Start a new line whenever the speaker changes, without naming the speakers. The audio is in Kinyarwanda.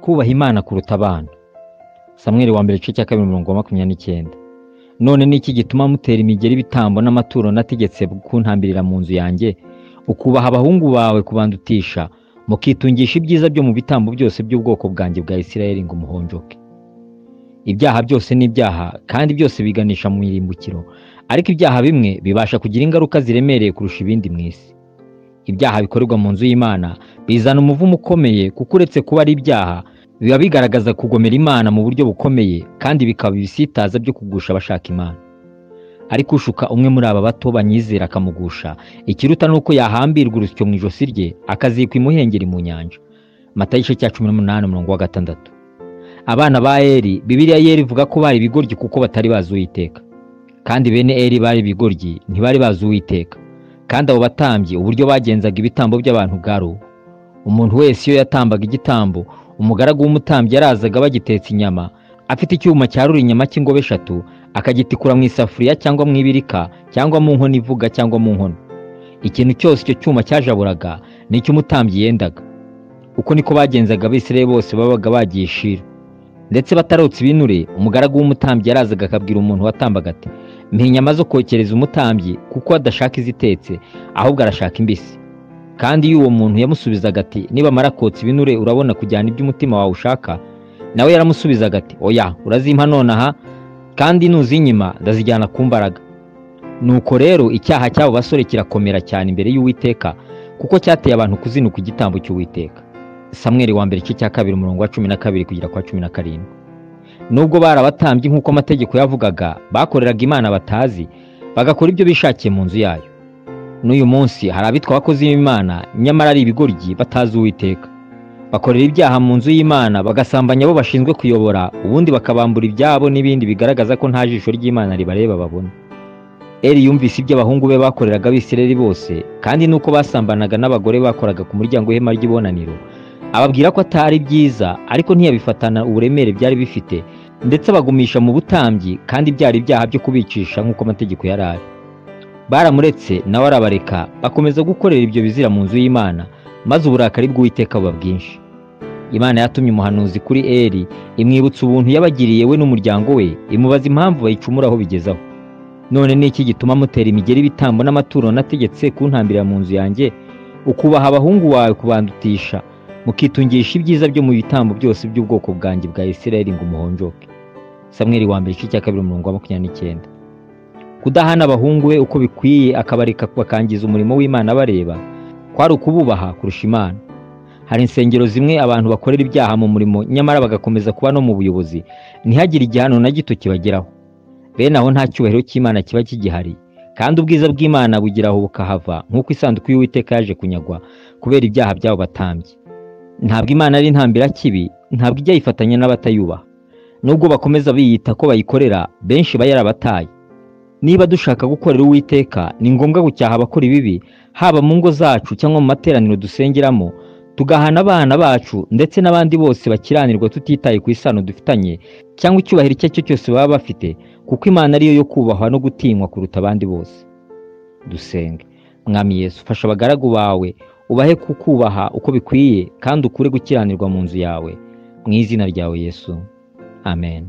Kubaha Imana kuruta abana. Samweli wa mbere igice cya 2:29. None niki gituma mutera imigeri ibitambo n'amaturo nategetse kuntambirira mu nzu yanjye, ukubaha abahungu bawe kubandutisha, mukitungisha ibyiza byo mu bitambo byose by'ubwoko bwanjye bwa Isirayeli ngo muhonjoke. Ibyaha byose ni ibyaha kandi byose biganisha mu irimbukiro, ariko ibyaha bimwe bibasha kugira ingaruka ziremereye kurusha ibindi mu isi. Ibyaha bikorerwa mu nzu y'Imana bizana umuvumo ukomeye, kuko uretse kuba ari ibyaha biba bigaragaza kugomera Imana mu buryo bukomeye, kandi bikaba ibisitaza byo kugusha abashaka Imana. Ariko ushuka umwe muri aba bato banyizera akamugusha, ikiruta nuko yahambirwa urusyo mu ijosi rye akazikwa imuhengeri mu nyanja. Matayo 18:6. Abana ba Eli, Bibiliya yeri ivuga ko bari ibigoryi kuko batari bazi Uwiteka. Kandi bene Eli bari ibigoryi, ntibari bazi Uwiteka. Kandi abo batambyi uburyo bagenzaga ibitambo by'abantu bwaro. Umuntu wese iyo yatambaga igitambo, umugaragu w'umutambyi yarazaga bagitetse inyama, afite icyuma cyarura inyama cy'ingobe 3, akagitikura mu isafuriya cyangwa mu ibirika cyangwa mu nkono ivuga cyangwa mu nkono. Ikintu cyose icyo cyuma cyajaburaga nicyo umutambyi yendaga. Uko niko bagenzaga Abisirayeli bose babaga bagiye Shilo. Ndetse batarotse ibinure, umugaragu w'umutambyi yarazaga akabwira umuntu watambaga ati, mpa inyama zo kokereza umutambyi, kuko adashaka izitetse ahubwo arashaka imbisi. Kandi iyo uwo muntu yamusubizaga ati, niba mara kotsa ibinure urabona kujyana iby'umutima wawe ushaka, nawe yaramusubizaga ati, oya urazimpa nonaha, kandi nuzinyima ndazijyana ku mbaraga. Nuko rero icyaha cy'abo basore kirakomera cyane imbere y'Uwiteka, kuko cyateye abantu kuzinuka igitambo cy'Uwiteka. Samweli wa mbere igice cya 2:12-17. Nubwo barabatambye nk'uko amategeko yavugaga, bakoreraga Imana batazi, bagakora ibyo bishakiye mu nzu yayo. N'uyu munsi hari abitwa abakozi b'Imana, nyamara ari ibigoryi batazi Uwiteka. Bakorera ibyaha mu nzu y'Imana, bagasambanya abo bashinzwe kuyobora, ubundi bakabambura ibyabo n'ibindi bigaragaza ko nta jisho ry'Imana ribareba babona. Eli yumvise ibyo abahungu be bakoreraga Abisirayeli bose, kandi nuko basambanaga n'abagore bakoraga ku muryango w'ihema ry'ibonaniro, ababwira ko atari byiza, ariko ntiyabifatana uburemere byari bifite, ndetse abagumisha mu butambyi, kandi byari ibyaha byo kubicisha nk'uko amategeko yari ari. Baramuretse nawe arabareka, bakomeza gukorera ibyo bizira mu nzu y'Imana, maze uburakari bw'Uwiteka buba bwinshi. Imana yatumye umuhanuzi kuri Eli, imwibutsa ubuntu yabagiriye we n'umuryango we, imubaza impamvu bayicumuraho bigezaho. None niki gituma mutera imigeri ibitambo n'amaturo nategetse kuntambirira mu nzu yanjye, ukubaha abahungu wawe kubandutisha, mukitungisha ibyiza byo mu bitambo byose by'ubwoko bwanjye bwa Isirayeli ngo muhonjoke. Samweli wa mbere igice cya 2:29. Kudahana abahungu we uko bikwiye akabareka bakangiza umurimo w'Imana bareba, kwari ukububaha kurusha Imana. Hari insengero zimwe abantu bakorera ibyaha mu murimo, nyamara bagakomeza kuba no mu buyobozi, ntihagire igihano na gito kibageraho. Bene aho nta cyubahiro cy'Imana kiba kigihari, kandi ubwiza bw'Imana bugiraho bukahava, nk'uko isanduku y'Uwiteka yaje kunyagwa kubera ibyaha by'abo batambyi. Ntabwo Imana ari intambira kibi, ntabwo ijya yifatanya n'abatayubaha. Nubwo bakomeza biyita ko bayikorera, benshi bayarabataye. Niba dushaka gukorera Uwiteka, ni ngombwa gucyaha abakora ibibi, haba mu ngo zacu cyangwa mu materaniro dusengeramo, tugahana abana bacu ndetse n'abandi bose bakiranirwa tutitaye ku isano dufitanye cyangwa icyubahiro icyo cyo cyose baba bafite, kuko Imana ariyo yo kubahwa no gutinywa kuruta abandi bose. Dusenge. Mwami Yesu, fasha abagaragu bawe, ubahe kukubaha uko bikwiye, kandi ukure gukiranirwa mu nzu yawe. Mu izina ryawe Yesu. Amen.